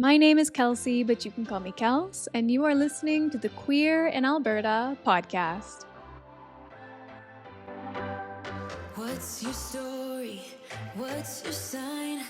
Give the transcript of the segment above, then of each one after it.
My name is Kelsey, but you can call me Kels, and you are listening to the Queer in Alberta podcast. What's your story? What's your sign?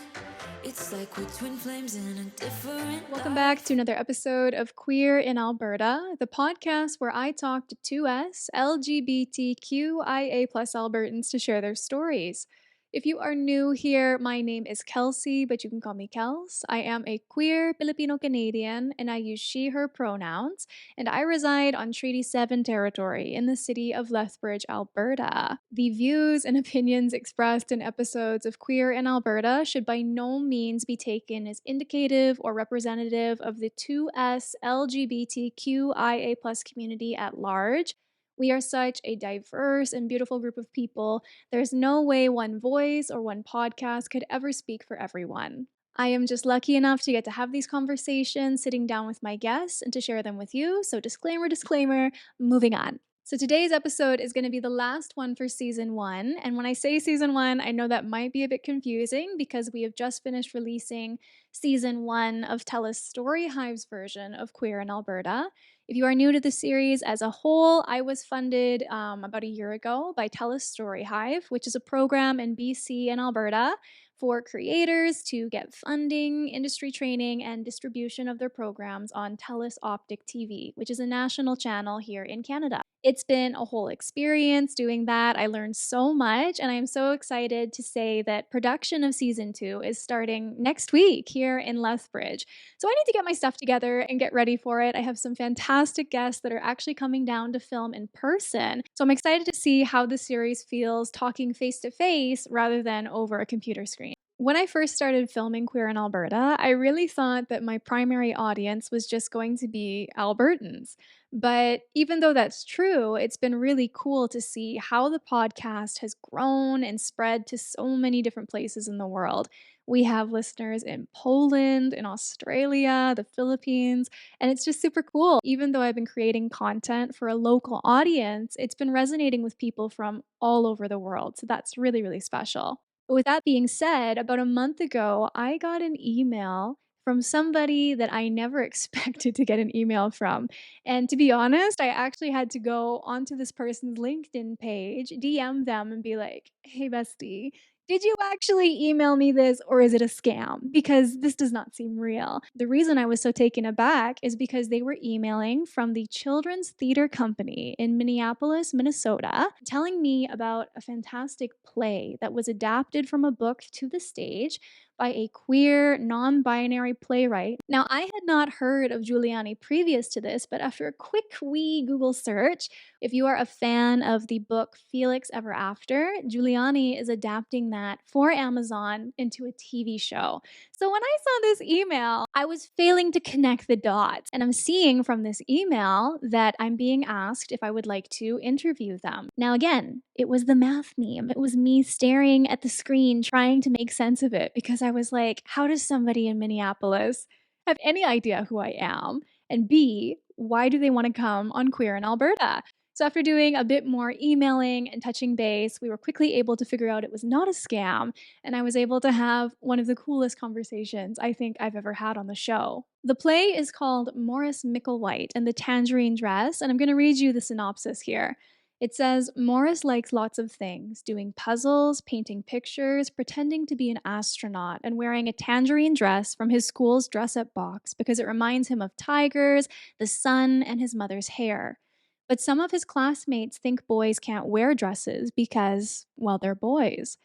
It's like we're twin flames in a different Welcome back to another episode of Queer in Alberta, the podcast where I talk to 2S LGBTQIA+ Albertans to share their stories. If you are new here, my name is Kelsey, but you can call me Kels. I am a queer Filipino-Canadian, and I use she/her pronouns, and I reside on Treaty 7 territory in the city of Lethbridge, Alberta. The views and opinions expressed in episodes of Queer in Alberta should by no means be taken as indicative or representative of the 2S LGBTQIA+ community at large. We are such a diverse and beautiful group of people. There's no way one voice or one podcast could ever speak for everyone. I am just lucky enough to get to have these conversations sitting down with my guests and to share them with you. So, disclaimer, moving on. So, today's episode is going to be the last one for season 1. And when I say season 1, I know that might be a bit confusing because we have just finished releasing season 1 of TELUS Story Hive's version of Queer in Alberta. If you are new to the series as a whole, I was funded about a year ago by TELUS Story Hive, which is a program in BC and Alberta for creators to get funding, industry training, and distribution of their programs on TELUS Optic TV, which is a national channel here in Canada. It's been a whole experience doing that. I learned so much, and I'm so excited to say that production of season 2 is starting next week here in Lethbridge. So I need to get my stuff together and get ready for it. I have some fantastic guests that are actually coming down to film in person. So I'm excited to see how the series feels talking face to face rather than over a computer screen. When I first started filming Queer in Alberta, I really thought that my primary audience was just going to be Albertans. But even though that's true, it's been really cool to see how the podcast has grown and spread to so many different places in the world. We have listeners in Poland, in Australia, the Philippines, and it's just super cool. Even though I've been creating content for a local audience, it's been resonating with people from all over the world. So that's really, really special. But with that being said, about a month ago, I got an email from somebody that I never expected to get an email from. And to be honest, I actually had to go onto this person's LinkedIn page, DM them, and be like, hey, bestie, did you actually email me this or is it a scam? Because this does not seem real. The reason I was so taken aback is because they were emailing from the Children's Theater Company in Minneapolis, Minnesota, telling me about a fantastic play that was adapted from a book to the stage by a queer, non binary playwright. Now, I had not heard of Juliany previous to this, but after a quick wee Google search, if you are a fan of the book Felix Ever After, Juliany is adapting that for Amazon into a TV show. So when I saw this email, I was failing to connect the dots. And I'm seeing from this email that I'm being asked if I would like to interview them. Now, again, it was the math meme. It was me staring at the screen trying to make sense of it because I was like, how does somebody in Minneapolis have any idea who I am? And B, why do they want to come on Queer in Alberta? So after doing a bit more emailing and touching base, we were quickly able to figure out it was not a scam, and I was able to have one of the coolest conversations I think I've ever had on the show. The play is called Morris Micklewhite and the Tangerine Dress, and I'm going to read you the synopsis here. It says, Morris likes lots of things, doing puzzles, painting pictures, pretending to be an astronaut, and wearing a tangerine dress from his school's dress-up box because it reminds him of tigers, the sun, and his mother's hair. But some of his classmates think boys can't wear dresses because, well, they're boys.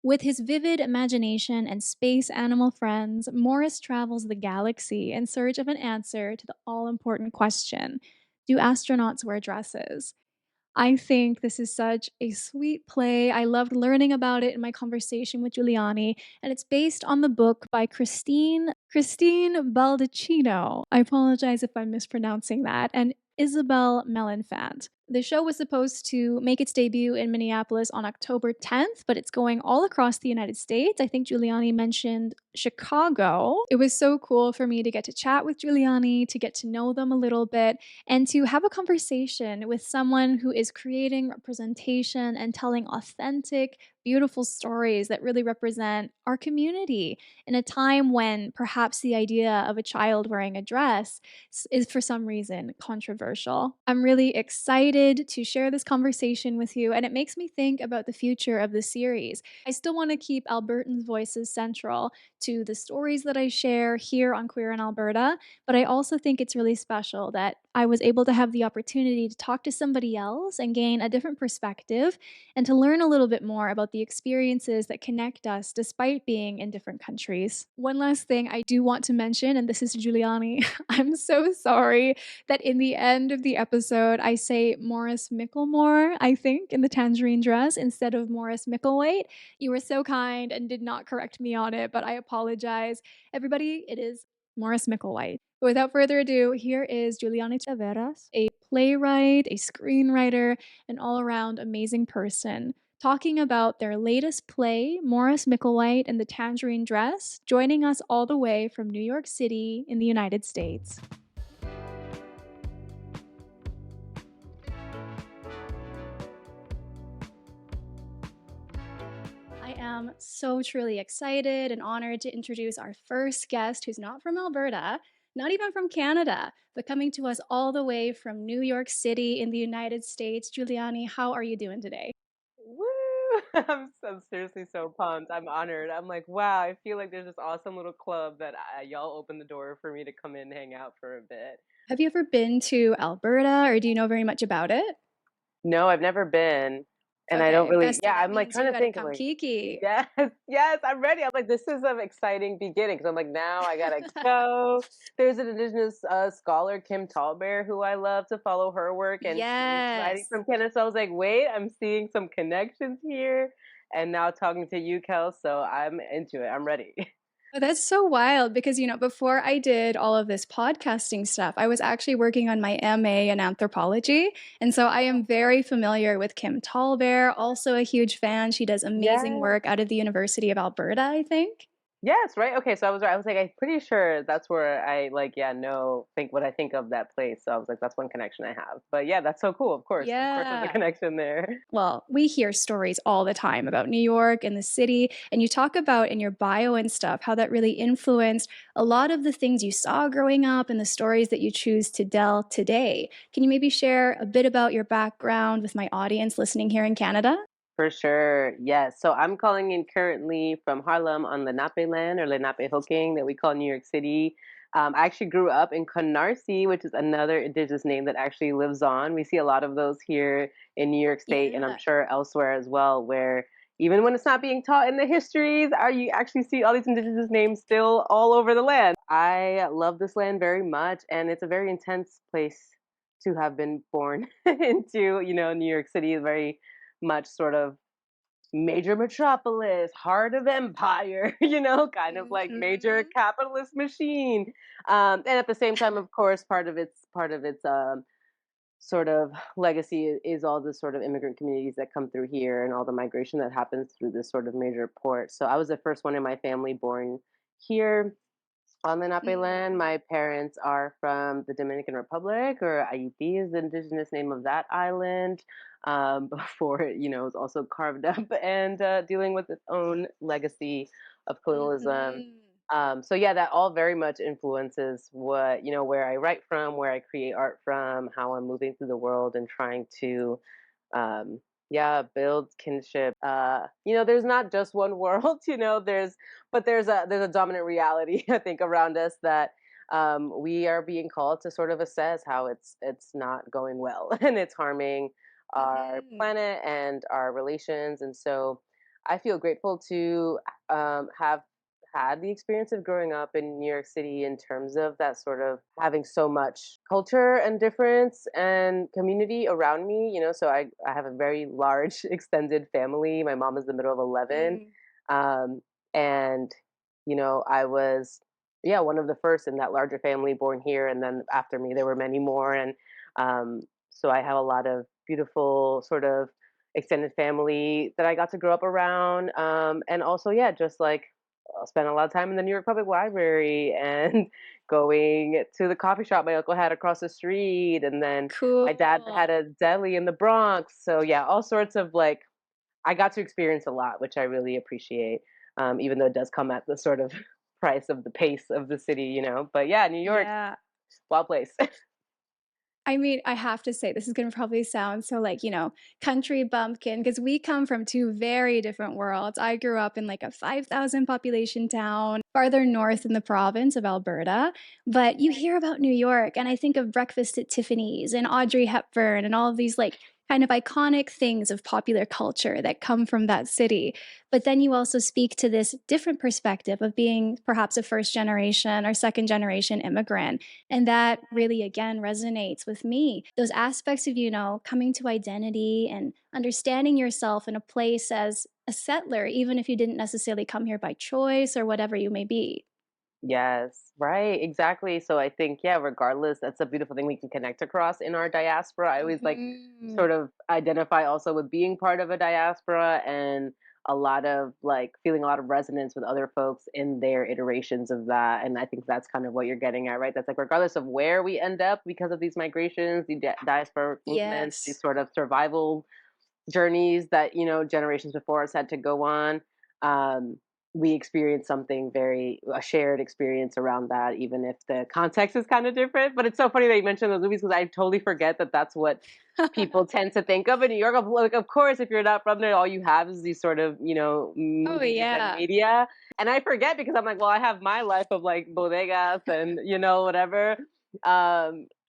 With his vivid imagination and space animal friends, Morris travels the galaxy in search of an answer to the all-important question, do astronauts wear dresses? I think this is such a sweet play. I loved learning about it in my conversation with Juliany, and it's based on the book by Christine Baldacchino. I apologize if I'm mispronouncing that, and Isabel Melanfant. The show was supposed to make its debut in Minneapolis on October 10th, but it's going all across the United States. I think Giuliani mentioned Chicago. It was so cool for me to get to chat with Giuliani, to get to know them a little bit, and to have a conversation with someone who is creating representation and telling authentic, beautiful stories that really represent our community in a time when perhaps the idea of a child wearing a dress is for some reason controversial. I'm really excited to share this conversation with you, and it makes me think about the future of the series. I still want to keep Albertans' voices central to the stories that I share here on Queer in Alberta, but I also think it's really special that I was able to have the opportunity to talk to somebody else and gain a different perspective and to learn a little bit more about the experiences that connect us despite being in different countries. One last thing I do want to mention, and this is Giuliani, I'm so sorry that in the end of the episode I say Morris Micklemore, I think, in the Tangerine Dress instead of Morris Micklewhite. You were so kind and did not correct me on it, but I apologize. Everybody, it is Morris Micklewhite. But without further ado, here is Juliany Taveras, a playwright, a screenwriter, an all around amazing person, talking about their latest play, Morris Micklewhite and the Tangerine Dress, joining us all the way from New York City in the United States. I am so truly excited and honored to introduce our first guest who's not from Alberta, not even from Canada, but coming to us all the way from New York City in the United States. Giuliani, how are you doing today? Woo! I'm seriously so pumped. I'm honored. I'm like, wow, I feel like there's this awesome little club that y'all opened the door for me to come in and hang out for a bit. Have you ever been to Alberta or do you know very much about it? No, I've never been. And I don't Okay, really, bestie, yeah, that I'm like means trying you to gotta think, I'm come like, kiki. yes, yes, I'm ready. I'm like, this is an exciting beginning because I'm like, now I gotta go. There's an Indigenous scholar, Kim Tallbear, who I love to follow her work, and she's writing Yes. from Canada. So I was like, wait, I'm seeing some connections here. And now talking to you, Kels, so I'm into it. I'm ready. Oh, that's so wild because, before I did all of this podcasting stuff, I was actually working on my MA in anthropology. And so I am very familiar with Kim Tallbear, also a huge fan. She does amazing Yes. work out of the University of Alberta, I think. Yes, right. Okay, so I was right. I was like, I'm pretty sure that's where I like, yeah, know, think what I think of that place. So I was like, that's one connection I have. But yeah, that's so cool. Of course, there's a Yeah. connection there. Well, we hear stories all the time about New York and the city, and you talk about in your bio and stuff how that really influenced a lot of the things you saw growing up and the stories that you choose to tell today. Can you maybe share a bit about your background with my audience listening here in Canada? For sure. Yes. So I'm calling in currently from Harlem on Lenape land or Lenapehoking that we call New York City. I actually grew up in Canarsie, which is another indigenous name that actually lives on. We see a lot of those here in New York State, and I'm Yeah. sure elsewhere as well, where even when it's not being taught in the histories, you actually see all these indigenous names still all over the land. I love this land very much, and it's a very intense place to have been born into. New York City is very much sort of major metropolis, heart of empire, kind of like major Mhm. capitalist machine. And at the same time, of course, part of its sort of legacy is all the sort of immigrant communities that come through here and all the migration that happens through this sort of major port. So I was the first one in my family born here on Lenape land. Mhm. My parents are from the Dominican Republic, or Ayití is the indigenous name of that island. Before it was also carved up and dealing with its own legacy of colonialism. Mhm. So yeah, that all very much influences where I write from, where I create art from, how I'm moving through the world and trying to um, yeah, build kinship. There's not just one world, there's a dominant reality I think around us that we are being called to sort of assess how it's not going well and it's harming our Mhm. planet and our relations. And so I feel grateful to have had the experience of growing up in New York City in terms of that sort of having so much culture and difference and community around me. So I have a very large extended family. My mom is the middle of 11. Mm. Um, and, I was, yeah, one of the first in that larger family born here. And then after me, there were many more. And so I have a lot of beautiful sort of extended family that I got to grow up around. And also, yeah, just like spent a lot of time in the New York Public Library and going to the coffee shop my uncle had across the street. And then my dad Cool. had a deli in the Bronx. So, yeah, all sorts of like, I got to experience a lot, which I really appreciate, even though it does come at the sort of price of the pace of the city, you know. But yeah, New York, Yeah. wild place. I mean, I have to say, this is gonna probably sound so like, country bumpkin, because we come from two very different worlds. I grew up in like a 5,000 population town farther north in the province of Alberta. But you hear about New York, and I think of Breakfast at Tiffany's and Audrey Hepburn and all of these like kind of iconic things of popular culture that come from that city. But then you also speak to this different perspective of being perhaps a first generation or second generation immigrant. And that really, again, resonates with me. Those aspects of, coming to identity and understanding yourself in a place as a settler, even if you didn't necessarily come here by choice or whatever you may be. Yes, right, exactly. So I think, yeah, regardless, that's a beautiful thing we can connect across in our diaspora. I always like Mhm. sort of identify also with being part of a diaspora and a lot of like feeling a lot of resonance with other folks in their iterations of that. And I think that's kind of what you're getting at, right? That's like regardless of where we end up because of these migrations, the diaspora movements, these Yes. sort of survival journeys that generations before us had to go on. um, we experience something very a shared experience around that, even if the context is kind of different. But it's so funny that you mentioned those movies because I totally forget that that's what people tend to think of in New York. Like, of course, if you're not from there, all you have is these sort of Oh, movies and yeah. media. And I forget because I'm like, well, I have my life of like bodegas and whatever.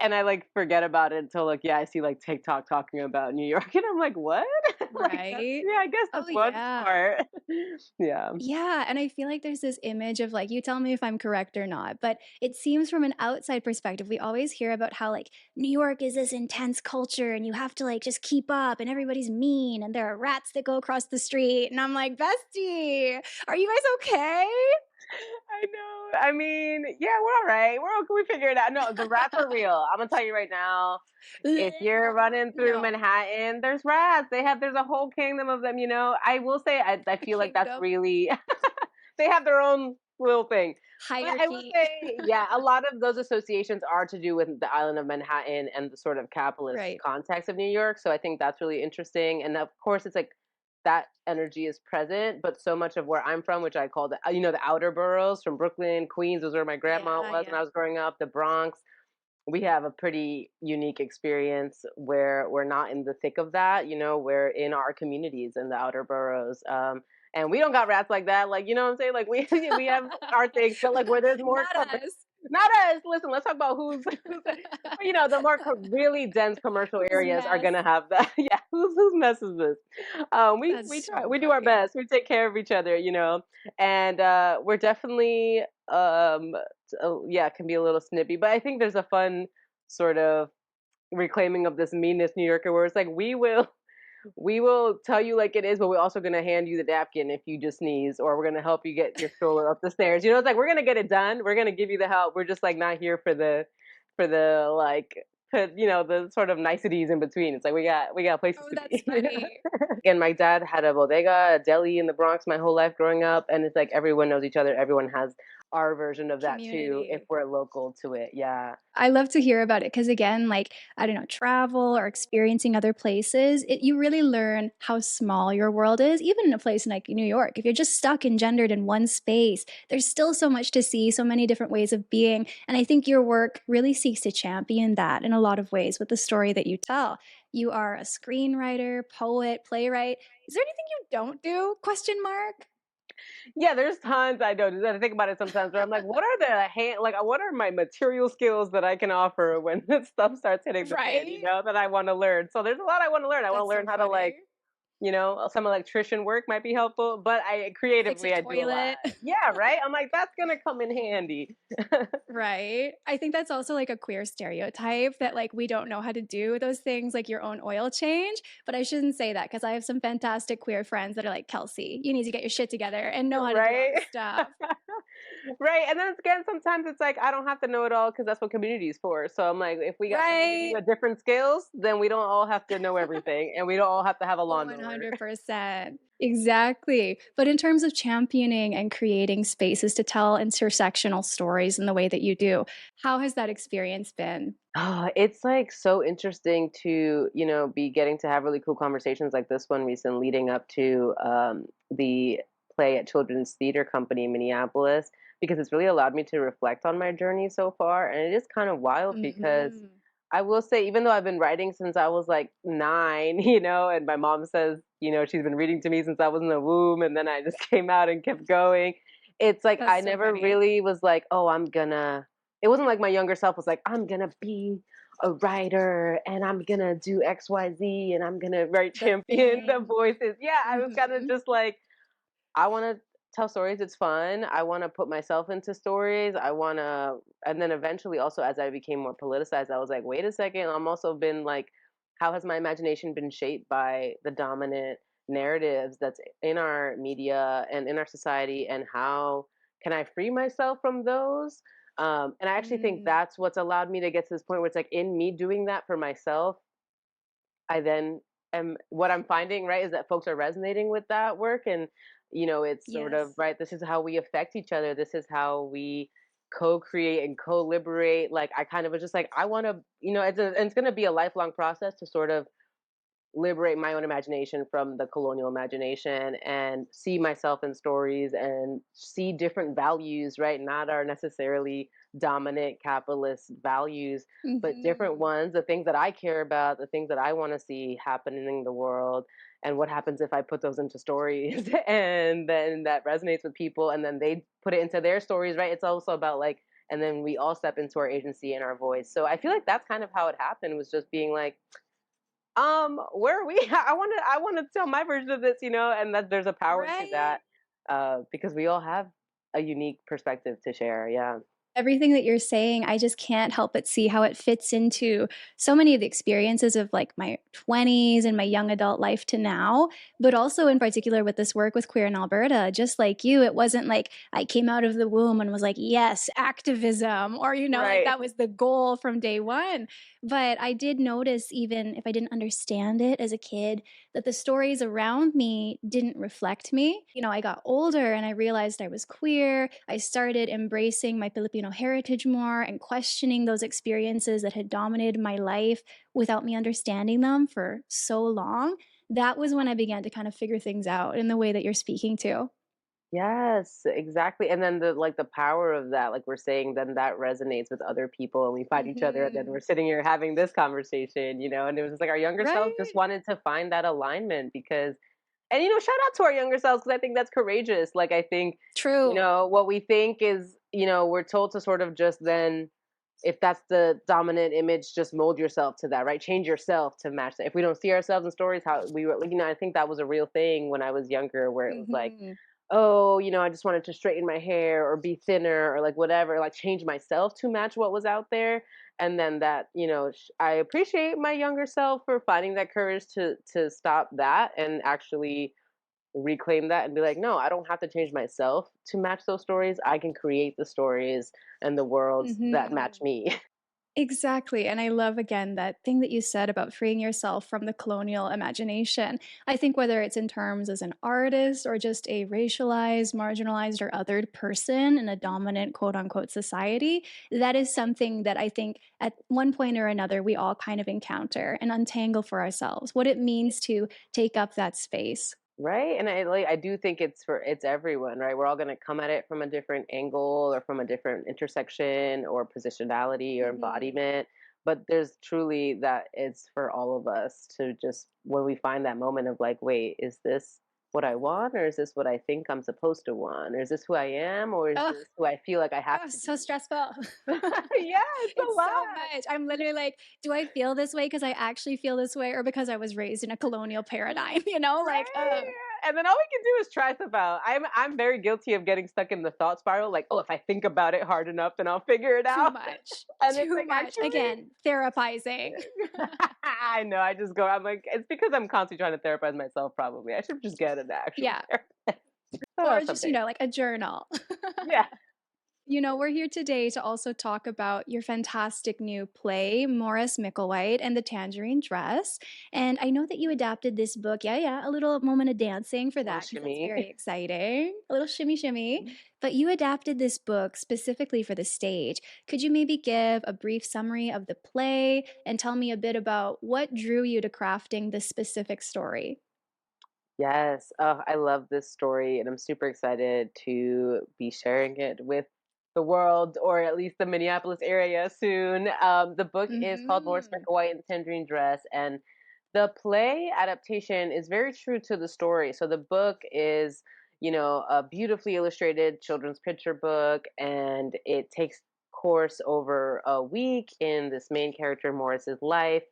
And I like forget about it until like, yeah, I see like TikTok talking about New York, and I'm like, what? Like that's, Right? yeah, I guess Oh, that's one yeah. part. Yeah. Yeah, and I feel like there's this image of like, you tell me if I'm correct or not, but it seems from an outside perspective, we always hear about how like New York is this intense culture and you have to like just keep up and everybody's mean and there are rats that go across the street. And I'm like, bestie, are you guys okay? I know. I mean, yeah, we're all right. We're okay. We figured it out. No, the rats are real. I'm gonna tell you right now. If you're running through No, Manhattan, there's rats. There's a whole kingdom of them. I will say, I a feel like that's kingdom, really they have their own little thing. But I will hierarchy. say, yeah, a lot of those associations are to do with the island of Manhattan and the sort of capitalist Right. context of New York. So I think that's really interesting. And of course, it's like that energy is present, but so much of where I'm from, which I call the outer boroughs from Brooklyn, Queens, was where my grandma Yeah, was when yeah. I was growing up, the Bronx. We have a pretty unique experience where we're not in the thick of that. We're in our communities in the outer boroughs. And we don't got rats like that. Like, you know what I'm saying? Like we we have our things, but like where there's more Not us. not us. Listen, let's talk about who's the more really dense commercial Who's areas are mess? gonna have that. Yeah, whose mess is this? We That's try, so we do our funny. best. We take care of each other, and we're definitely yeah, it can be a little snippy, but I think there's a fun sort of reclaiming of this meanness New Yorker where it's like we will tell you like it is, but we're also gonna hand you the napkin if you just sneeze, or we're gonna help you get your stroller up the stairs. It's like we're gonna get it done. We're gonna give you the help. We're just like not here for the like the sort of niceties in between. It's like we got places Oh, to that's be. funny. And my dad had a bodega, a deli in the Bronx my whole life growing up, and it's like everyone knows each other. Everyone has our version of that too if Community. we're local to it. Yeah. I love to hear about it because, again, like, I don't know, travel or experiencing other places, you really learn how small your world is, even in a place like New York. If you're just stuck and gendered in one space, there's still so much to see, so many different ways of being. And I think your work really seeks to champion that in a lot of ways with the story that you tell. You are a screenwriter, poet, playwright. Is there anything you don't do? Question mark. Yeah, there's tons I don't. I think about it sometimes where I'm like, what are what are my material skills that I can offer when this stuff starts hitting the fan, Right? that I want to learn. So there's a lot I want to learn. I want to That's learn so how to funny. like, some electrician work might be helpful, but I Fix a creatively I do a lot. toilet. Yeah, right? I'm like, that's gonna come in handy. Right. I think that's also like a queer stereotype that like we don't know how to do those things like your own oil change. But I shouldn't say that because I have some fantastic queer friends that are like, Kelsey, you need to get your shit together and know how to do all Right? this stuff. Right, and then again, sometimes it's like I don't have to know it all because that's what community is for. So I'm like, if we got community Right. with different skills, then we don't all have to know everything, and we don't all have to have a lawnmower. 100%. Exactly. But in terms of championing and creating spaces to tell intersectional stories in the way that you do, how has that experience been? It's like so interesting to, be getting to have really cool conversations like this one recent leading up to the play at Children's Theater Company in Minneapolis, because it's really allowed me to reflect on my journey so far. And it is kind of wild because Mhm. I will say, even though I've been writing since I was like 9, and my mom says, she's been reading to me since I was in the womb, and then I just came out and kept going. It's like I That's so never funny. really was like, oh, it wasn't like my younger self was like, I'm gonna be a writer and I'm gonna do XYZ and I'm gonna write The champion the thing. voices. Yeah, I was kind of Mhm. just like, I wanna tell stories, it's fun. I wanna put myself into stories. And then eventually also as I became more politicized, I was like, wait a second, I'm also been like, how has my imagination been shaped by the dominant narratives that's in our media and in our society, and how can I free myself from those? And I actually think Mm. that's what's allowed me to get to this point where it's like in me doing that for myself, I then am what I'm finding, right, is that folks are resonating with that work. And, it's sort of, Yes. right, this is how we affect each other. This is how we co-create and co-liberate. Like I kind of was just like, I want to, it's going to be a lifelong process to sort of liberate my own imagination from the colonial imagination and see myself in stories and see different values, right? Not our necessarily dominant capitalist values, but different Mhm. ones, the things that I care about, the things that I want to see happening in the world. And what happens if I put those into stories and then that resonates with people and then they put it into their stories, right? It's also about like, and then we all step into our agency and our voice. So I feel like that's kind of how it happened, was just being like, where are we? I want to tell my version of this, and that there's a power to Right? that, because we all have a unique perspective to share. Yeah. Everything that you're saying, I just can't help but see how it fits into so many of the experiences of like my 20s and my young adult life to now, but also in particular with this work with Queer in Alberta. Just like you, it wasn't like I came out of the womb and was like, yes, activism, or, like Right. that was the goal from day one. But I did notice, even if I didn't understand it as a kid, that the stories around me didn't reflect me. I got older and I realized I was queer. I started embracing my Filipino heritage more and questioning those experiences that had dominated my life without me understanding them for so long. That was when I began to kind of figure things out in the way that you're speaking to. Yes, exactly. And then the power of that, like we're saying, then that resonates with other people and we find each other and then we're Mhm. sitting here having this conversation, and it was just like our younger self just Right? wanted to find that alignment because, and shout out to our younger selves because I think that's courageous. Like I think, True. what we think is, we're told to sort of just then, if that's the dominant image, just mold yourself to that, right? Change yourself to match that. If we don't see ourselves in stories, how we were, like, I think that was a real thing when I was younger, where it was like, Mhm. oh, I just wanted to straighten my hair or be thinner or like whatever, like change myself to match what was out there. And then that, I appreciate my younger self for finding that courage to stop that and actually reclaim that and be like, no, I don't have to change myself to match those stories. I can create the stories and the worlds that match Mhm. me. Exactly. And I love again that thing that you said about freeing yourself from the colonial imagination. I think whether it's in terms as an artist or just a racialized, marginalized, or othered person in a dominant quote unquote society, that is something that I think at one point or another we all kind of encounter and untangle for ourselves what it means to take up that space. Right, and I do think it's everyone, right? We're all gonna come at it from a different angle or from a different intersection or positionality or Mhm. embodiment, but there's truly that it's for all of us to just when we find that moment of like, wait, is this what I want, or is this what I think I'm supposed to want, or is this who I am, or is Oh, this who I feel like I have oh, to so be? stressful. Yeah, it's a It's lot. so much. I'm literally like, do I feel this way because I actually feel this way or because I was raised in a colonial paradigm, Like, Right. And then all we can do is try stuff out. I'm very guilty of getting stuck in the thought spiral, like, oh, if I think about it hard enough, then I'll figure it too out. much. And it's Too like much. actually Again, therapizing. I know, I just go, I'm like, it's because I'm constantly trying to therapize myself, probably. I should just get an actual Yeah. therapist. Or just, Someday. like a journal. Yeah. We're here today to also talk about your fantastic new play, Morris Micklewhite and the Tangerine Dress. And I know that you adapted this book. Yeah, yeah, a little moment of dancing for Little that because that's shimmy. very exciting. A little shimmy, shimmy. But you adapted this book specifically for the stage. Could you maybe give a brief summary of the play and tell me a bit about what drew you to crafting this specific story? Yes. Oh, I love this story, and I'm super excited to be sharing it with the world, or at least the Minneapolis area soon. The book is called Morris Hmm. White and the Tangerine Dress, and the play adaptation is very true to the story. So the book is, a beautifully illustrated children's picture book, and it takes course over a week in this main character Morris's life,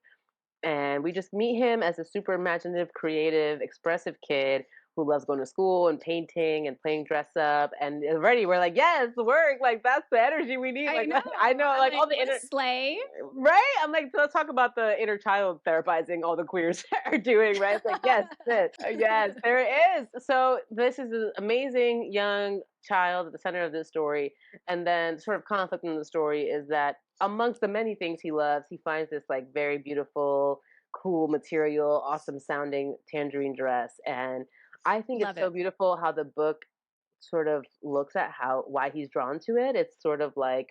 and we just meet him as a super imaginative, creative, expressive kid who loves going to school and painting and playing dress up. And already we're like, yes, work. Like that's the energy we need. I Like know. I know, I'm like like, all the what a inner sleigh. right. I'm like, let's talk about the inner child therapizing all the queers are doing. Right? It's like, yes, yes, there is. So this is an amazing young child at the center of this story, and then sort of conflict in the story is that amongst the many things he loves, he finds this like very beautiful, cool material, awesome sounding tangerine dress. And I think Love it's so it. beautiful how the book sort of looks at how why he's drawn to it. It's sort of like,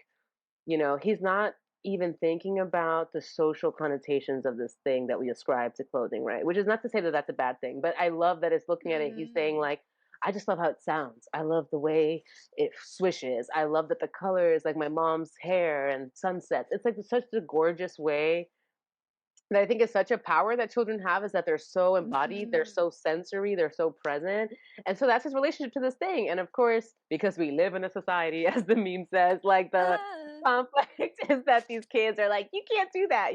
he's not even thinking about the social connotations of this thing that we ascribe to clothing, right? Which is not to say that that's a bad thing, but I love that it's looking at it. He's saying, Mm. like, I just love how it sounds. I love the way it swishes. I love that the colors, like my mom's hair and sunsets. It's like such a gorgeous way that I think is such a power that children have is that they're so embodied, they're Mhm. so sensory, they're so present. And so that's his relationship to this thing. And of course, because we live in a society, as the meme says, like the Ah. conflict is that these kids are like, you can't do that.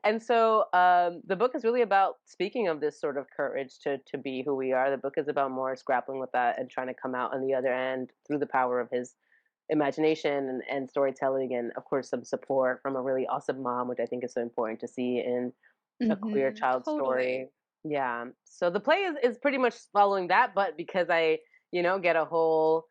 And so the book is really about speaking of this sort of courage to be who we are. The book is about Morris grappling with that and trying to come out on the other end through the power of his imagination and storytelling, and of course some support from a really awesome mom, which I think is so important to see in a queer Mhm. child Totally. story. Yeah, so the play is pretty much following that, but because I get a whole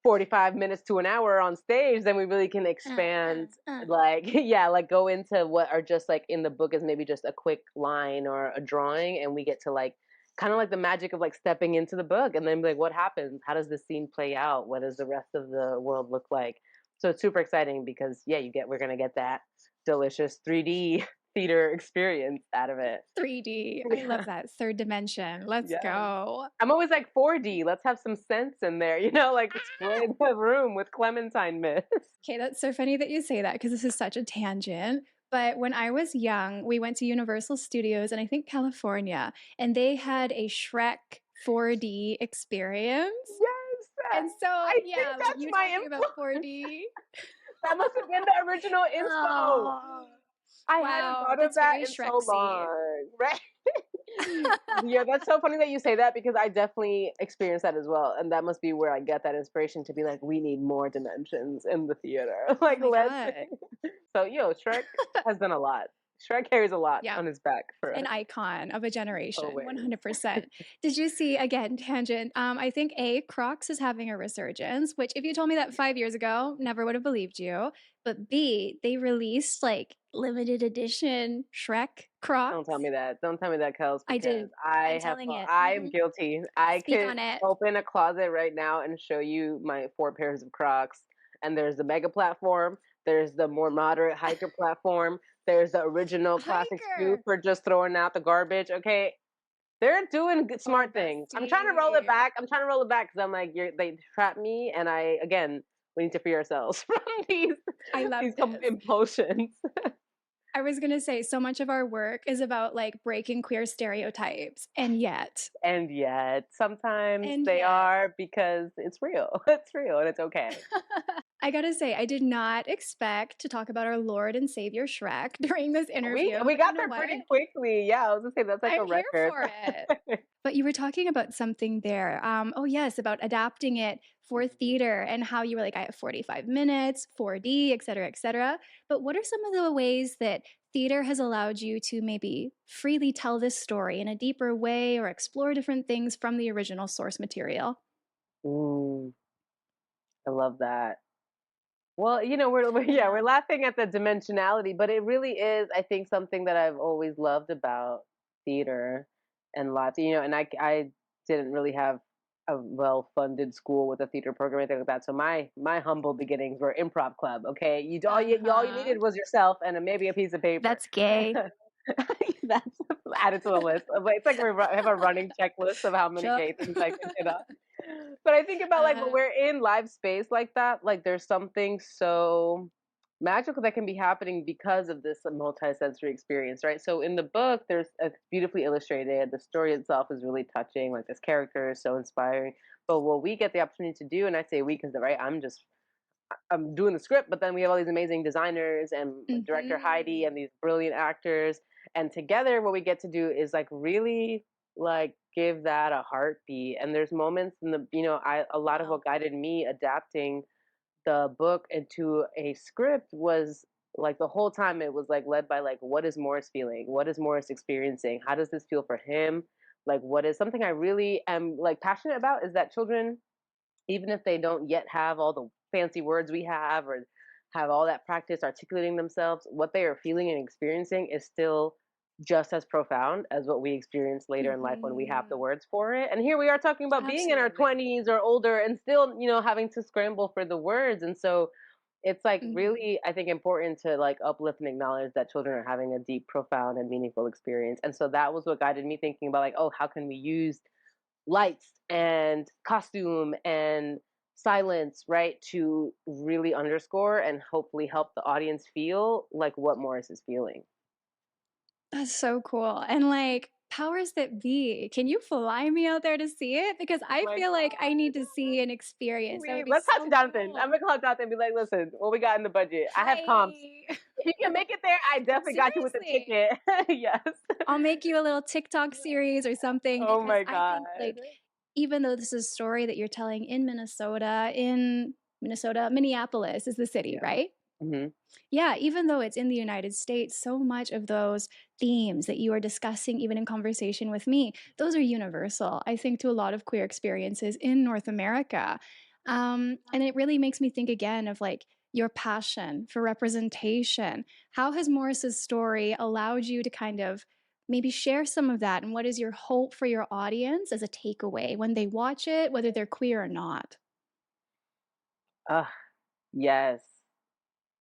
45 minutes to an hour on stage, then we really can Uh, expand, uh, uh. like yeah, like go into what are just like in the book is maybe just a quick line or a drawing, and we get to like kind of like the magic of like stepping into the book and then be like, what happens, how does this scene play out, what does the rest of the world look like. So it's super exciting because yeah, we're gonna get that delicious 3D theater experience out of it. 3D. I love that. Third dimension. Let's Yeah, go. I'm always like 4D, let's have some sense in there, like spray the room with clementine mist. Okay, that's so funny that you say that because this is such a tangent. But when I was young, we went to Universal Studios in I think California, and they had a Shrek 4D experience. Yes, And so, I think yeah, like that's you my talking about influence. 4D. That must have been the original inspo. Oh, I hadn't wow. thought of That's that very in so Shrek-y. long, right? Yeah, that's so funny that you say that because I definitely experienced that as well, and that must be where I get that inspiration to be like, we need more dimensions in the theater. Oh Like, my let's. God. So, Shrek has done a lot. Shrek carries a lot Yeah. on his back for An us. icon of a generation, Always. 100%. Did you see, again, tangent, I think A, Crocs is having a resurgence, which if you told me that 5 years ago, never would have believed you. But B, they released like limited edition Shrek Don't tell me Crocs. that. Don't tell me that, Kels, I because did. I'm telling it. I am guilty. I Speak could on it. open a closet right now and show you my 4 pairs of Crocs. And there's the mega platform. There's the more moderate hiker platform. There's the original classic shoe Hiker. for just throwing out the garbage. Okay, they're doing good, Oh, smart things. I'm trying to roll it bestie. back. I'm trying to roll it back because I'm like, they trapped me, and I again, we need to free ourselves from these I love this. impulsions. I was going to say, so much of our work is about like breaking queer stereotypes. And yet, sometimes And they yet, are because it's real. It's real and it's okay. I gotta say, I did not expect to talk about our Lord and Savior Shrek during this interview, We but you got know there what? pretty quickly. Yeah, I was gonna say that's like I'm a here record. for it. But you were talking about something there. Oh, yes, about adapting it for theater and how you were like, I have 45 minutes, 4D, et cetera, et cetera. But what are some of the ways that theater has allowed you to maybe freely tell this story in a deeper way or explore different things from the original source material? Ooh, I love that. Well, yeah, Yeah. we're laughing at the dimensionality, but it really is, I think, something that I've always loved about theater and lots. And I didn't really have a well-funded school with a theater program or anything like that. So my humble beginnings were improv club. Okay, all you Uh-huh. needed was yourself and maybe a piece of paper. That's gay. That's added to the list. It's like I have a running checklist of how many Chup. gay things I can hit up. But I think about, like, when Uh, we're in live space like that, like, there's something so magical that can be happening because of this multi-sensory experience, right? So in the book, there's a beautifully illustrated. The story itself is really touching. Like, this character is so inspiring. But what we get the opportunity to do, and I say we because, right, I'm doing the script, but then we have all these amazing designers and director Heidi mhm. and these brilliant actors. And together, what we get to do is like really like give that a heartbeat. And there's moments in a lot of Wow. what guided me adapting the book into a script was like the whole time it was like led by like what is Morris feeling? What is Morris experiencing? How does this feel for him? Like what is something I really am like passionate about is that children, even if they don't yet have all the fancy words we have or have all that practice articulating themselves, what they are feeling and experiencing is still just as profound as what we experience later in life when we have the Mhm. words for it. And here we are talking about being in our Absolutely. 20s or older and still, having to scramble for the words. And so it's like Mhm. really, I think, important to like uplift and acknowledge that children are having a deep, profound, and meaningful experience. And so that was what guided me thinking about like, oh, how can we use lights and costume and silence, right, to really underscore and hopefully help the audience feel like what Morris is feeling. That's so cool, and, like, powers that be, can you fly me out there to see it? Because Oh I my feel like I need god. to see and experience, that would be Let's talk to so Jonathan. I'm cool. gonna call Jonathan and be like, listen, what we got in the budget? I have comps. Hi. If you can make it there, I definitely got you with a Seriously. ticket. Yes. I'll make you a little TikTok series or something Oh because my I god. think, like, even though this is a story that you're telling in Minnesota, Minneapolis is the city, Yeah. right? Hmm. Yeah, even though it's in the United States, so much of those themes that you are discussing, even in conversation with me, those are universal, I think, to a lot of queer experiences in North America. And it really makes me think again of like your passion for representation. How has Morris's story allowed you to kind of maybe share some of that? And what is your hope for your audience as a takeaway when they watch it, whether they're queer or not? Yes.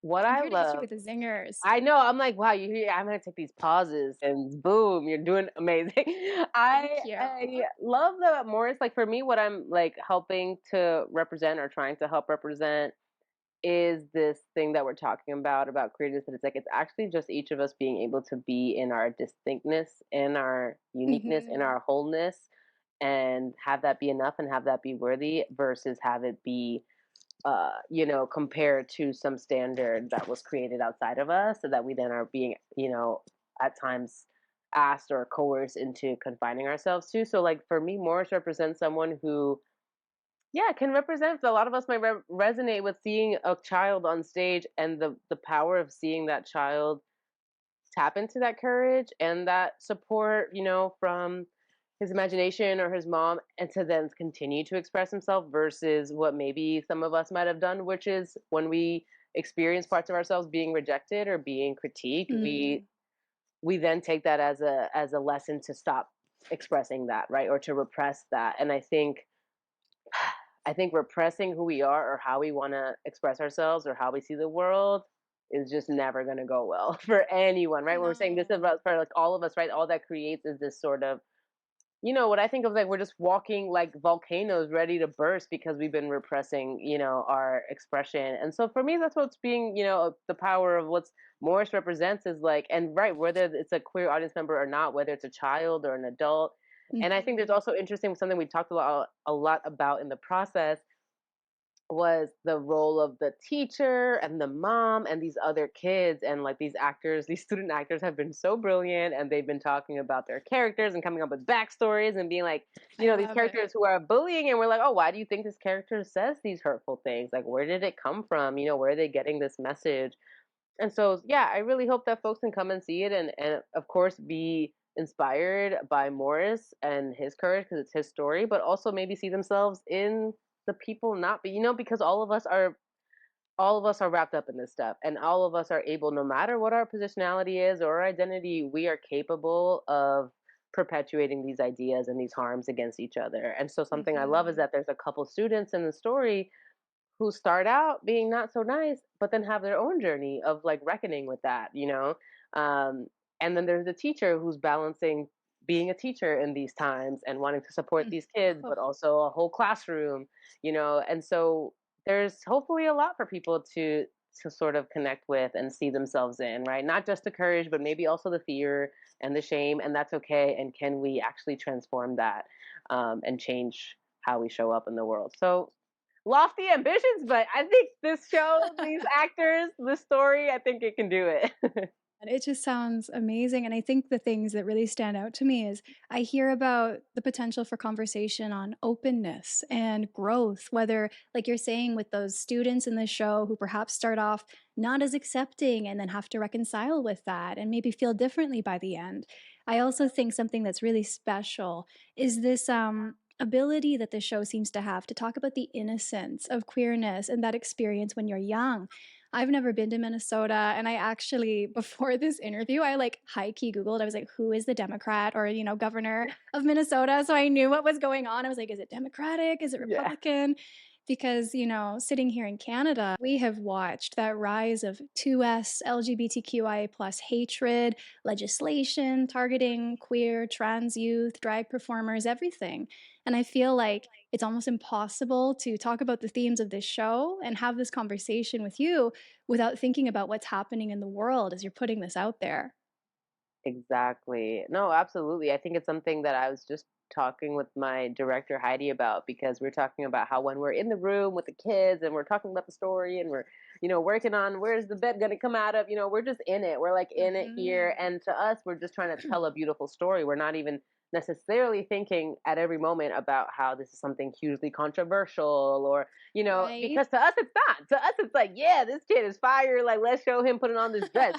What I'm I here to hit you love with the zingers. I know. I'm like, wow. I'm gonna take these pauses, and boom, you're doing amazing. I Thank you. I love that Morris. Like for me, what I'm like helping to represent or trying to help represent is this thing that we're talking about creators. That it's like it's actually just each of us being able to be in our distinctness, in our uniqueness, in Mhm. our wholeness, and have that be enough and have that be worthy versus have it be compared to some standard that was created outside of us, so that we then are being, at times asked or coerced into confining ourselves to. So, like for me, Morris represents someone who, yeah, can represent. A lot of us might resonate with seeing a child on stage and the power of seeing that child tap into that courage and that support, from his imagination or his mom, and to then continue to express himself versus what maybe some of us might have done, which is when we experience parts of ourselves being rejected or being critiqued, we Mm. we then take that as a lesson to stop expressing that, right? Or to repress that. And I think repressing who we are or how we want to express ourselves or how we see the world is just never going to go well for anyone, right? When we're saying this No. about for like all of us, right? All that creates is this sort of, what I think of like we're just walking like volcanoes ready to burst because we've been repressing, our expression. And so for me, that's what's being, the power of what's Morris represents is like, and right, whether it's a queer audience member or not, whether it's a child or an adult. And I think there's Mhm. also interesting something we talked a lot about in the process was the role of the teacher and the mom and these other kids, and like these actors, these student actors have been so brilliant, and they've been talking about their characters and coming up with backstories and being like, I these love it. characters who are bullying, and we're like, oh, why do you think this character says these hurtful things? Like, where did it come from? Where are they getting this message? And so, yeah, I really hope that folks can come and see it, and of course be inspired by Morris and his courage because it's his story, but also maybe see themselves in the people not be, because all of us are all of us are wrapped up in this stuff, and all of us are able, no matter what our positionality is or our identity, we are capable of perpetuating these ideas and these harms against each other. And so something I love is Mhm. that there's a couple students in the story who start out being not so nice, but then have their own journey of like reckoning with that, you know? Um, and then there's the teacher who's balancing being a teacher in these times and wanting to support Mm. these kids, Oh, but also a whole classroom, you know? And so there's hopefully a lot for people to sort of connect with and see themselves in, right? Not just the courage, but maybe also the fear and the shame, and that's okay. And can we actually transform that and change how we show up in the world? So lofty ambitions, but I think this show, these actors, this story, I think it can do it. and it just sounds amazing, and I think the things that really stand out to me is I hear about the potential for conversation on openness and growth, whether, like you're saying, with those students in the show who perhaps start off not as accepting and then have to reconcile with that and maybe feel differently by the end. I also think something that's really special is this ability that the show seems to have to talk about the innocence of queerness and that experience when you're young. I've never been to Minnesota, and I actually before this interview, I, like, high key Googled, I was like, "Who is the Democrat or, governor of Minnesota?" So I knew what was going on. I was like, "Is it Democratic? Is it Yeah. Republican?" Because, sitting here in Canada, we have watched that rise of 2S LGBTQIA+ hatred, legislation targeting queer, trans youth, drag performers, everything. And I feel like it's almost impossible to talk about the themes of this show and have this conversation with you without thinking about what's happening in the world as you're putting this out there. Exactly. No, absolutely. I think it's something that I was just talking with my director Heidi about because we're talking about how when we're in the room with the kids and we're talking about the story and we're, working on where's the bed going to come out of, we're just in it. We're like in it here. Mhm. And to us, we're just trying to tell a beautiful story. We're not even necessarily thinking at every moment about how this is something hugely controversial or, Right? because to us, it's not. To us, it's like, yeah, this kid is fire. Like, let's show him putting on this dress.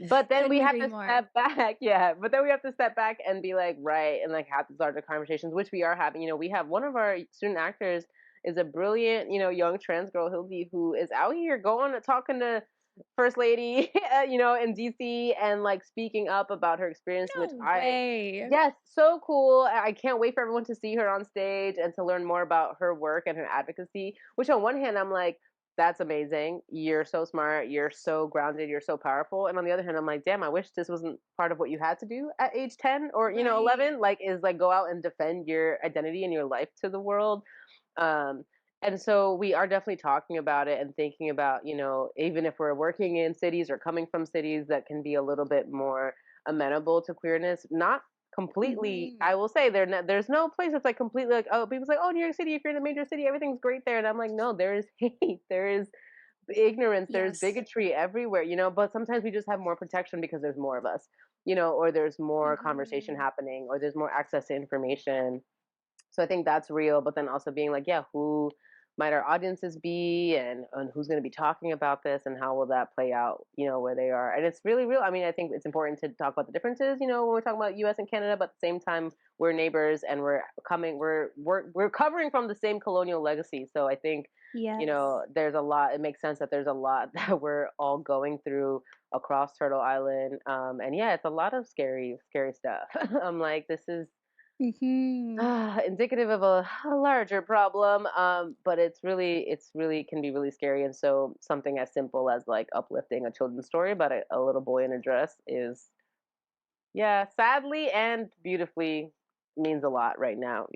But then we Couldn't have agree to more. step back, yeah, but then we have to step back and be like, right, and like have these larger conversations, which we are having. We have one of our student actors is a brilliant, young trans girl, Hildy, who is out here going and talking to First Lady, in DC and like speaking up about her experience, which No way. yes, so cool. I can't wait for everyone to see her on stage and to learn more about her work and her advocacy, which on one hand, I'm like, that's amazing. You're so smart. You're so grounded. You're so powerful. And on the other hand, I'm like, damn, I wish this wasn't part of what you had to do at age 10 or, Right. 11, like, is like go out and defend your identity and your life to the world. Um, and so we are definitely talking about it and thinking about, even if we're working in cities or coming from cities that can be a little bit more amenable to queerness, not completely. Mhm. I will say there's no place that's like completely like, oh, people's like, oh, New York City, if you're in a major city, everything's great there. And I'm like, no, there is hate, there is ignorance, there's Yes. bigotry everywhere, but sometimes we just have more protection because there's more of us, or there's more conversation Mhm. happening, or there's more access to information. So I think that's real, but then also being like, yeah, who might our audiences be and who's going to be talking about this and how will that play out, where they are. And it's really real. I mean, I think it's important to talk about the differences, when we're talking about US and Canada, but at the same time, we're neighbors and we're covering from the same colonial legacy. So I think, Yes. there's a lot, it makes sense that there's a lot that we're all going through across Turtle Island. And yeah, it's a lot of scary, scary stuff. I'm like, this is Mhm. indicative of a larger problem, but it's really can be really scary. And so something as simple as like uplifting a children's story about a little boy in a dress is, yeah, sadly and beautifully means a lot right now.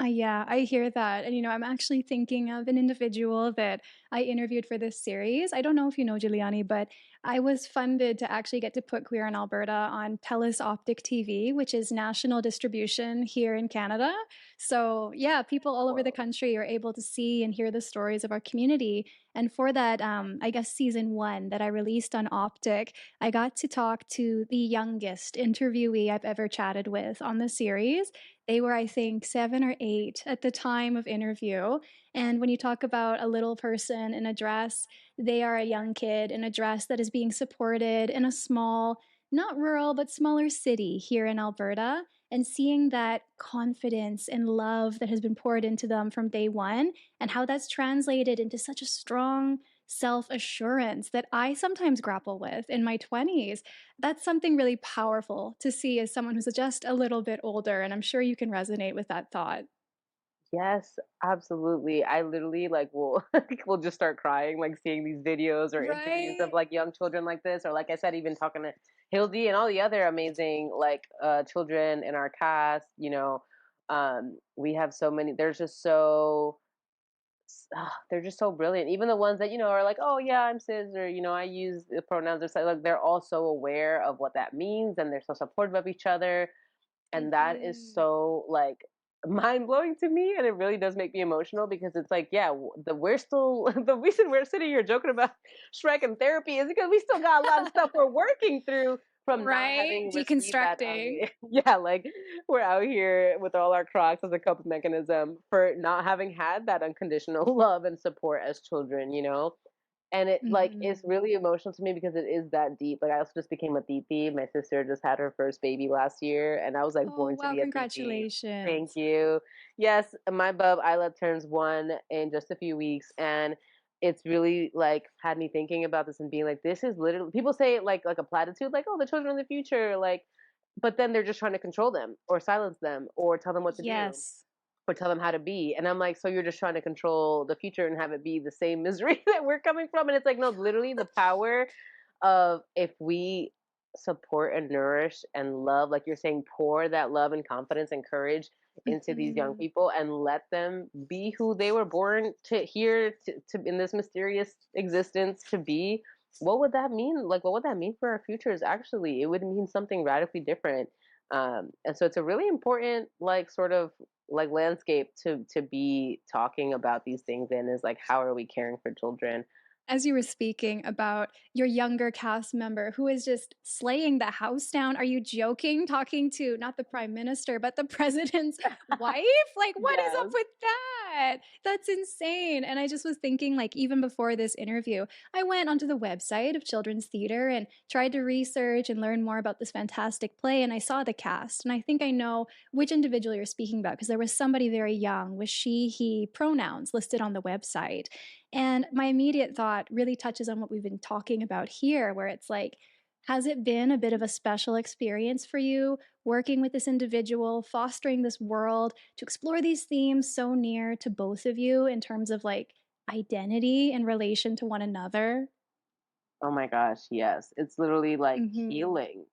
Yeah, I hear that. And, I'm actually thinking of an individual that I interviewed for this series. I don't know if you know Juliany, but I was funded to actually get to put Queer in Alberta on TELUS Optic TV, which is national distribution here in Canada. So, yeah, people all over the Whoa. country are able to see and hear the stories of our community. And for that, I guess season one that I released on Optic, I got to talk to the youngest interviewee I've ever chatted with on the series. They were, I think, 7 or 8 at the time of interview, and when you talk about a little person in a dress, they are a young kid in a dress that is being supported in a small not rural, but smaller city here in Alberta, and seeing that confidence and love that has been poured into them from day one, and how that's translated into such a strong self assurance that I sometimes grapple with in my 20s. That's something really powerful to see as someone who's just a little bit older. And I'm sure you can resonate with that thought. Yes, absolutely. I literally like will will just start crying, like seeing these videos or interviews of Right? like young children like this, or like I said, even talking to Hildy and all the other amazing like children in our cast. We have so many. They're just so brilliant. Even the ones that are like, oh yeah, I'm cis, or I use the pronouns or so, like they're all so aware of what that means, and they're so supportive of each other, and that is Hmm. so like mind blowing to me, and it really does make me emotional because it's like, yeah, we're still the reason we're sitting here joking about Shrek and therapy is because we still got a lot of stuff we're working through from not Right? having received that Deconstructing. yeah, like we're out here with all our Crocs as a coping mechanism for not having had that unconditional love and support as children. And it like it's Hmm. really emotional to me because it is that deep. Like I also just became a titi. My sister just had her first baby last year, and I was like Oh, born to wow. be a titi. Thank Congratulations. you. Yes, my bub Isla turns 1 in just a few weeks, and it's really like had me thinking about this and being like, this is literally people say it like a platitude, like, oh, the children of the future, like, but then they're just trying to control them or silence them or tell them what to do Yes. or tell them how to be. And I'm like, so you're just trying to control the future and have it be the same misery that we're coming from. And it's like, no, literally the power of if we support and nourish and love, like you're saying, pour that love and confidence and courage into these young Mhm. people and let them be who they were born to here to in this mysterious existence to be. What would that mean? Like, what would that mean for our futures? Actually, it would mean something radically different. And so it's a really important, like, sort of like landscape to be talking about these things in is like how are we caring for children. As you were speaking about your younger cast member who is just slaying the house down, are you joking? Talking to not the prime minister, but the president's wife? Like, what is up Yes. with that? That's insane. And I just was thinking, like, even before this interview, I went onto the website of Children's Theatre and tried to research and learn more about this fantastic play. And I saw the cast. And I think I know which individual you're speaking about because there was somebody very young with she, he pronouns listed on the website. And my immediate thought really touches on what we've been talking about here, where it's like, has it been a bit of a special experience for you working with this individual, fostering this world to explore these themes so near to both of you in terms of like identity in relation to one another? Oh my gosh, yes. It's literally like Hmm. healing.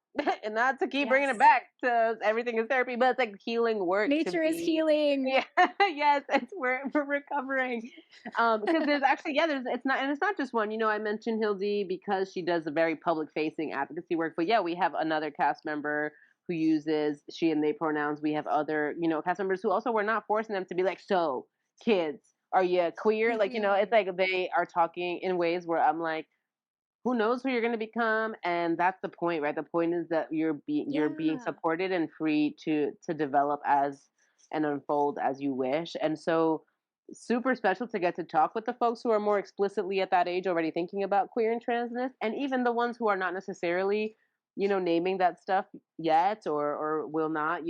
And not to keep bringing it Yes. back to everything is therapy, but it's like healing work to Nature is be. healing. Yeah, yes, it's we're recovering. Because there's actually, yeah, there's it's not just one. I mentioned Hildy because she does a very public facing advocacy work, but yeah, we have another cast member who uses she and they pronouns. We have other, cast members who also we're not forcing them to be like, so kids, are you queer? Like, it's Hmm. like they are talking in ways where I'm like, who knows who you're going to become, and that's the point, right? The point is that you're being Yeah. supported and free to develop as and unfold as you wish. And so super special to get to talk with the folks who are more explicitly at that age already thinking about queer and transness, and even the ones who are not necessarily naming that stuff yet or will not,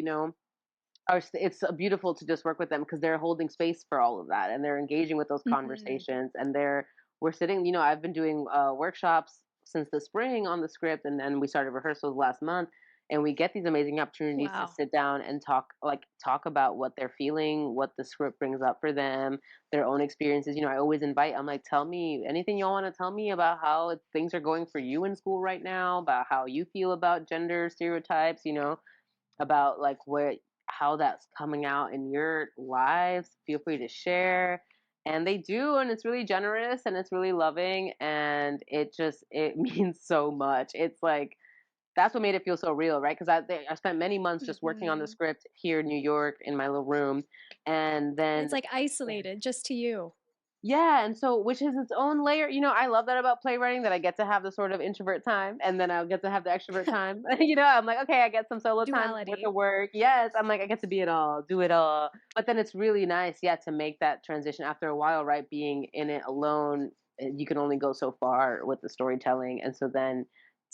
it's beautiful to just work with them because they're holding space for all of that and they're engaging with those Hmm. conversations, and we're sitting, I've been doing workshops since the spring on the script, and then we started rehearsals last month, and we get these amazing opportunities to Wow. sit down and talk about what they're feeling, what the script brings up for them, their own experiences. I always invite, I'm like, tell me anything y'all want to tell me about how things are going for you in school right now, about how you feel about gender stereotypes, about like how that's coming out in your lives. Feel free to share. And they do, and it's really generous and it's really loving, and it means so much. It's like that's what made it feel so real, right? Because I spent many months just working on the Hmm. script here in New York in my little room, and And it's then like isolated just to you. yeah, and so which is its own layer. I love that about playwriting, that I get to have the sort of introvert time and then I'll get to have the extrovert time. I'm like, okay, I get some solo time with the Duality. work. Yes, I'm like, I get to be it all, do it all. But then it's really nice, yeah, to make that transition after a while, right? Being in it alone, you can only go so far with the storytelling. And so then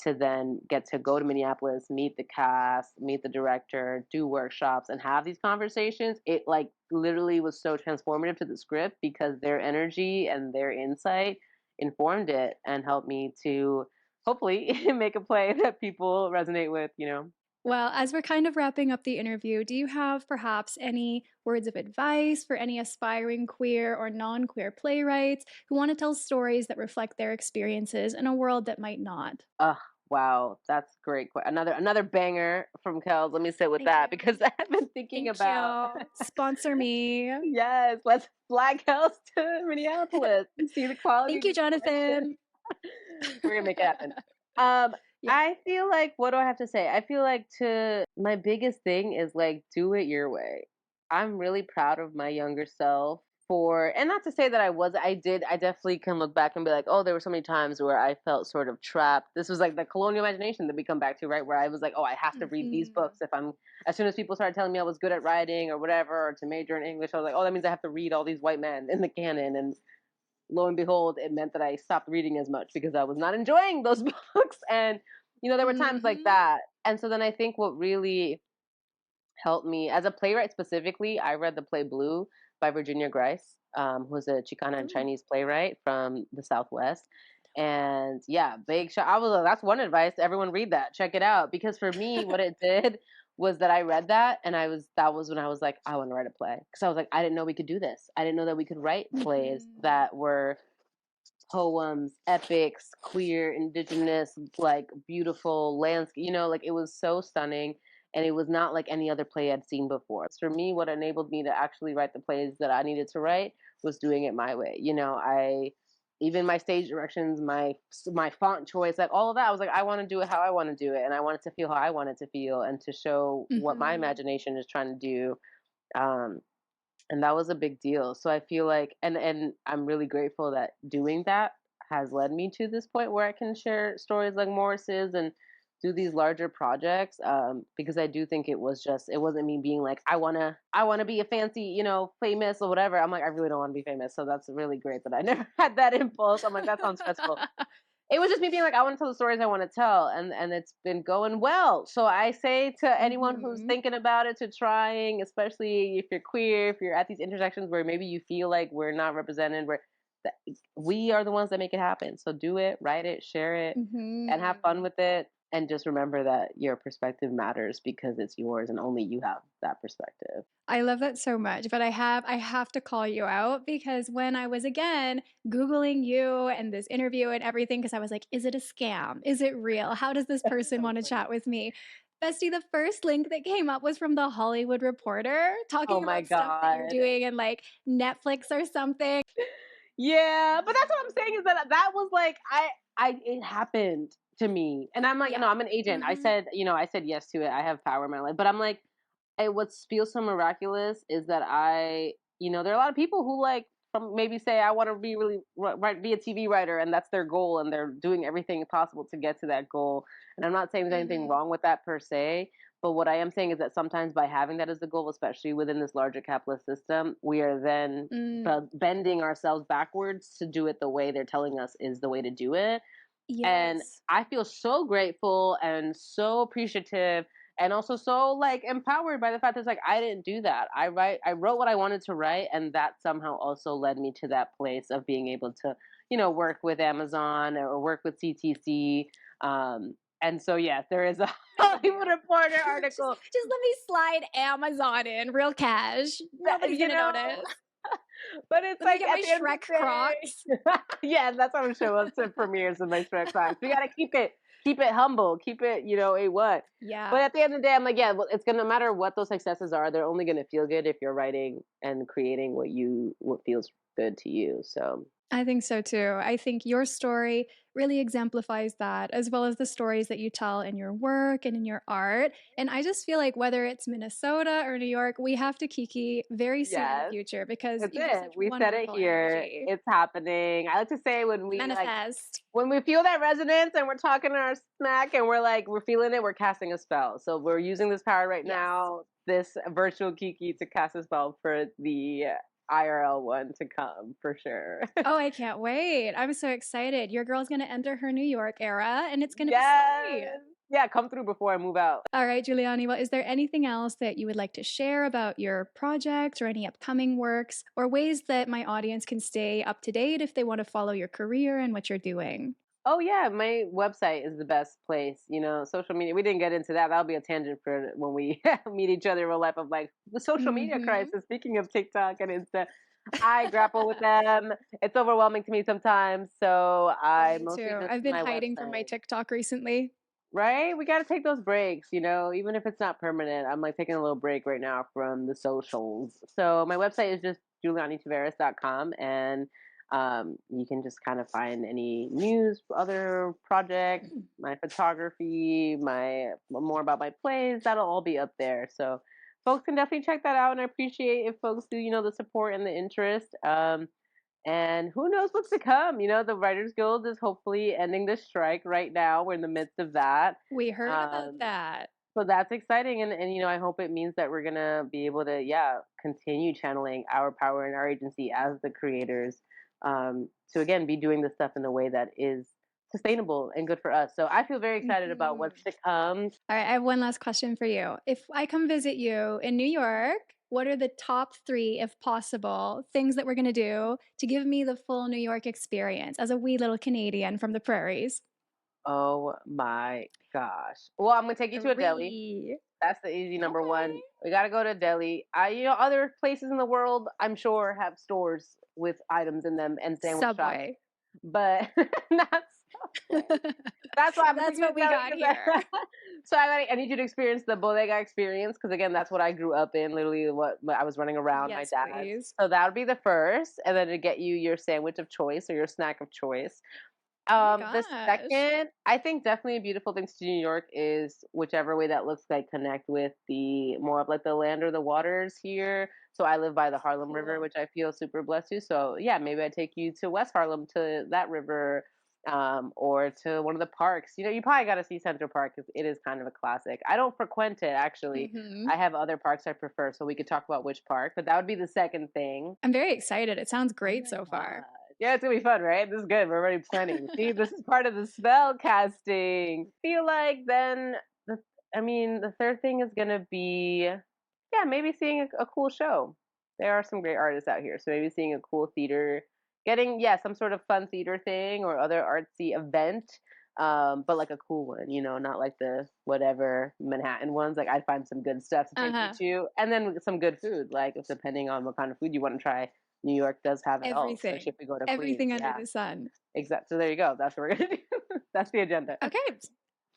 to then get to go to Minneapolis, meet the cast, meet the director, do workshops, and have these conversations, it like literally was so transformative to the script because their energy and their insight informed it and helped me to hopefully make a play that people resonate with, you know. Well, as we're kind of wrapping up the interview, do you have perhaps any words of advice for any aspiring queer or non queer playwrights who want to tell stories that reflect their experiences in a world that might not? Oh, wow, that's great. Another banger from Kels. Let me sit with Thank that you. because I've been thinking Thank about. you. Sponsor me. Yes, let's fly Kels to Minneapolis and see the quality Thank of you, these collections. Jonathan. We're gonna make it happen. Um, Yeah. I feel like what do I have to say? I feel like to my biggest thing is like do it your way. I'm really proud of my younger self for, and not to say that I definitely can look back and be like, oh, there were so many times where I felt sort of trapped. This was like the colonial imagination that we come back to, right? Where I was like, oh, I have to read these Mhm. books if I'm, as soon as people started telling me I was good at writing or whatever, or to major in English, I was like, oh, that means I have to read all these white men in the canon. And lo and behold, it meant that I stopped reading as much because I was not enjoying those books. And, there were times like Mhm. that. And so then I think what really helped me as a playwright specifically, I read the play Blue by Virginia Grice, who's a Chicana and Ooh. Chinese playwright from the Southwest. And yeah, big shout. I was that's one advice. Everyone read that. Check it out. Because for me, what it did was that I read that and that was when I was like, I want to write a play. Because I was like, I didn't know we could do this. I didn't know that we could write plays Mhm. that were poems, epics, queer, indigenous, like beautiful landscape. Like it was so stunning, and it was not like any other play I'd seen before. For me, what enabled me to actually write the plays that I needed to write was doing it my way. I even my stage directions, my font choice, like all of that. I was like, I want to do it how I want to do it, and I want it to feel how I want it to feel, and to show what my Mhm. imagination is trying to do. Um, and that was a big deal. So I feel like, and I'm really grateful that doing that has led me to this point where I can share stories like Morris's and do these larger projects, because I do think it wasn't me being like I want to be a fancy, famous or whatever. I'm like, I really don't want to be famous. So that's really great that I never had that impulse. I'm like, that sounds stressful. It was just me being like, I want to tell the stories I want to tell, and it's been going well. So I say to anyone who's Mhm. thinking about it, to trying, especially if you're queer, if you're at these intersections where maybe you feel like we're not represented, we are the ones that make it happen. So do it, write it, share it, and have fun Mhm. with it. And just remember that your perspective matters because it's yours and only you have that perspective. I love that so much, but I have to call you out because when I was again googling you and this interview and everything because I was like, is it a scam? Is it real? How does this person So want to funny. chat with me? Bestie, the first link that came up was from the Hollywood Reporter Oh talking my about stuff that you're God. doing and like Netflix or something. Yeah, but that's what I'm saying is that was like it happened to me, and I'm like, no, Yeah. I'm an agent. Mhm. I said yes to it. I have power in my life, but I'm like, what feels so miraculous is that there are a lot of people who like from maybe say I want to be really be a TV writer, and that's their goal, and they're doing everything possible to get to that goal. And I'm not saying there's anything Mhm. wrong with that per se, but what I am saying is that sometimes by having that as the goal, especially within this larger capitalist system, we are then Mm. bending ourselves backwards to do it the way they're telling us is the way to do it. And Yes. I feel so grateful and so appreciative and also so like empowered by the fact that it's like I didn't do that. I wrote what I wanted to write, and that somehow also led me to that place of being able to, work with Amazon or work with CTC. And so yes, there is a Hollywood Reporter article Just let me slide Amazon in real cash. that, Nobody's gonna notice. but it's Let me like get at my the end of Shrek the Crocs. day, yeah, that's what I'm sure. What's the premieres of my Shrek class? We gotta keep it humble, keep it, a what. But Yeah. at the end of the day, I'm like, yeah, well, it's gonna no matter what those successes are, they're only gonna feel good if you're writing and creating what feels good to you. So I think so too. I think your story really exemplifies that, as well as the stories that you tell in your work and in your art. And I just feel like whether it's Minnesota or New York, we have to kiki very soon in the yes, future because that's you have it. such We said it wonderful here. energy. It's happening. I like to say Manifest. when we feel that resonance and we're talking our smack and we're feeling it, we're casting a spell. So we're using this power right Yes. now, this virtual Kiki, to cast a spell for the IRL one to come for sure. Oh, I can't wait. I'm so excited. Your girl's going to enter her New York era and it's going to be slay. Yes. Yeah, come through before I move out. All right, Juliany. Well, is there anything else that you would like to share about your project or any upcoming works or ways that my audience can stay up to date if they want to follow your career and what you're doing? Oh yeah, my website is the best place. Social media. We didn't get into that. That'll be a tangent for when we meet each other in real life. Of like the social media Mm-hmm. crisis. Speaking of TikTok and Insta, I grapple with them. It's overwhelming to me sometimes. So I Me mostly too. just I've been my hiding from my website. TikTok recently. Right? We got to take those breaks. Even if it's not permanent. I'm like taking a little break right now from the socials. So my website is just julianytaveras.com, and you can just kind of find any news, other projects, my photography, my more about my plays. That'll all be up there. So folks can definitely check that out, and I appreciate if folks do, the support and the interest. And who knows what's to come? The Writers Guild is hopefully ending the strike right now. We're in the midst of that. We heard about Um, that. so that's exciting. And I hope it means that we're going to be able to, yeah, continue channeling our power and our agency as the creators to, again, be doing this stuff in a way that is sustainable and good for us. So I feel very excited about Mhm. what's to come. All right, I have one last question for you. If I come visit you in New York, what are the top three, if possible, things that we're going to do to give me the full New York experience as a wee little Canadian from the prairies? Oh my gosh. Well, I'm going to take you to a deli. Three. That's the easy number one. Okay. We got to go to Delhi. Other places in the world, I'm sure, have stores with items in them and sandwich shops, Subway. but that's that's why I'm That's taking you what to we Delhi. got here. So I need you to experience the bodega experience because again, that's what I grew up in. Literally, what I was running around my Yes, dad's. please. So that would be the first, and then to get you your sandwich of choice or your snack of choice. Oh my The gosh. second, I think definitely a beautiful thing to do in New York is whichever way that looks like connect with the more of like the land or the waters here. So I live by the Harlem River, Cool. which I feel super blessed to. So yeah, maybe I take you to West Harlem to that river, or to one of the parks. You probably got to see Central Park because it is kind of a classic. I don't frequent it actually. Hmm. I have other parks I prefer, so we could talk about which park. But that would be the second thing. I'm very excited. It sounds Oh great my so god. far. Yeah, it's gonna be fun, right? This is good. We're already planning. See, this is part of the spell casting. Feel like then the third thing is gonna be, yeah, maybe seeing a cool show. There are some great artists out here, so maybe seeing a cool theater, getting, yeah, some sort of fun theater thing or other artsy event. But like a cool one, not like the whatever Manhattan ones. Like I'd find some good stuff to take you Uh-huh. to, and then some good food. Like if depending on what kind of food you want to try, New York does have it all, especially Everything. if we go to Queens. Everything under Yeah, the sun. exactly. So there you go. That's what we're gonna do. That's the agenda. Okay,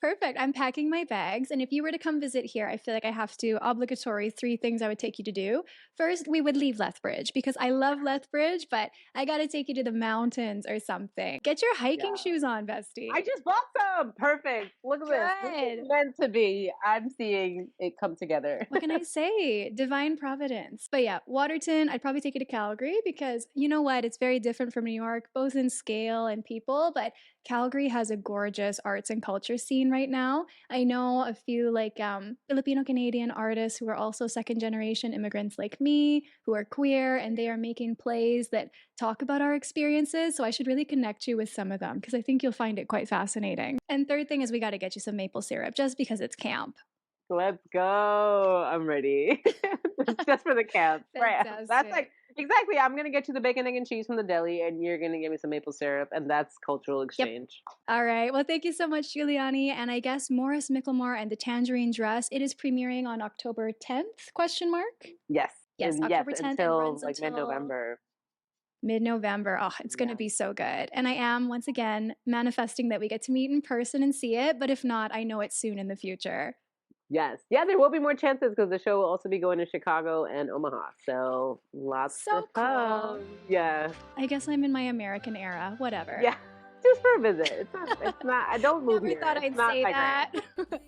perfect. I'm packing my bags. And if you were to come visit here, I feel like I have to obligatory three things I would take you to do. First, we would leave Lethbridge because I love Lethbridge, but I got to take you to the mountains or something. Get your hiking Yeah. shoes on, I bestie. just bought some. Perfect. Look at this. This is Good. meant to be. I'm seeing it come together. What can I say? Divine providence. But yeah, Waterton, I'd probably take you to Calgary because you know what? It's very different from New York, both in scale and people, but Calgary has a gorgeous arts and culture scene right now. I know a few like Filipino Canadian artists who are also second generation immigrants like me, who are queer, and they are making plays that talk about our experiences. So I should really connect you with some of them because I think you'll find it quite fascinating. And third thing is we got to get you some maple syrup just because it's camp. Let's go. I'm ready. Just for the camp. Right. That's Fantastic. like exactly. I'm gonna get you the bacon, egg, and cheese from the deli, and you're gonna give me some maple syrup, and that's cultural Yep. exchange. All right. Well, thank you so much, Juliany. And I guess Morris Micklemore and the Tangerine Dress. It is premiering on October 10th? Question mark. Yes. Yes, And yes, October 10th and until runs like until mid-November. mid-November. Oh, it's going to Yeah. be so good. And I am once again manifesting that we get to meet in person and see it. But if not, I know it's soon in the future. Yes. Yeah, there will be more chances because the show will also be going to Chicago and Omaha. So lots to So cool. come. Yeah. I guess I'm in my American era. Whatever. Yeah. Just for a visit. It's not I don't move Never here. thought It's I'd not say my that. grand.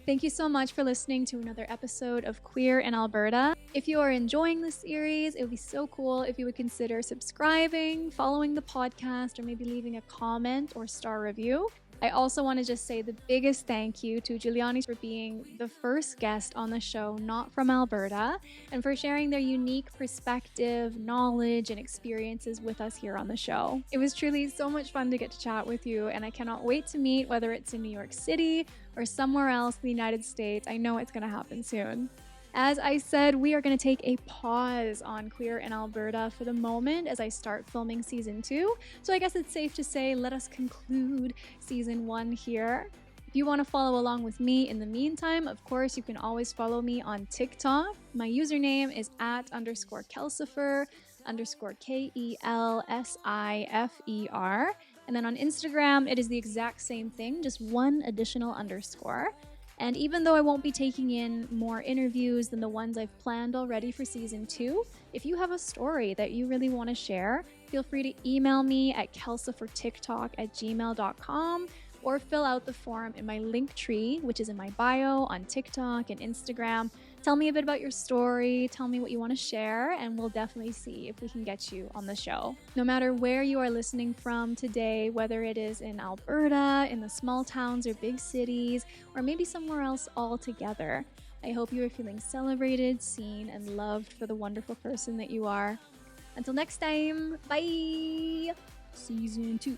Thank you so much for listening to another episode of Queer in Alberta. If you are enjoying this series, it would be so cool if you would consider subscribing, following the podcast, or maybe leaving a comment or star review. I also want to just say the biggest thank you to Juliany for being the first guest on the show not from Alberta and for sharing their unique perspective, knowledge, and experiences with us here on the show. It was truly so much fun to get to chat with you, and I cannot wait to meet, whether it's in New York City or somewhere else in the United States. I know it's going to happen soon. As I said, we are going to take a pause on Queer in Alberta for the moment as I start filming season 2. So I guess it's safe to say, let us conclude season 1 here. If you want to follow along with me in the meantime, of course, you can always follow me on TikTok. My username is @_Kelsifer _KELSIFER. And then on Instagram, it is the exact same thing, just one additional underscore. And even though I won't be taking in more interviews than the ones I've planned already for season 2, if you have a story that you really want to share, feel free to email me at kelsifertiktok@gmail.com or fill out the form in my link tree, which is in my bio on TikTok and Instagram. Tell me a bit about your story, tell me what you want to share, and we'll definitely see if we can get you on the show. No matter where you are listening from today, whether it is in Alberta, in the small towns or big cities, or maybe somewhere else altogether, I hope you are feeling celebrated, seen, and loved for the wonderful person that you are. Until next time, bye! Season 2.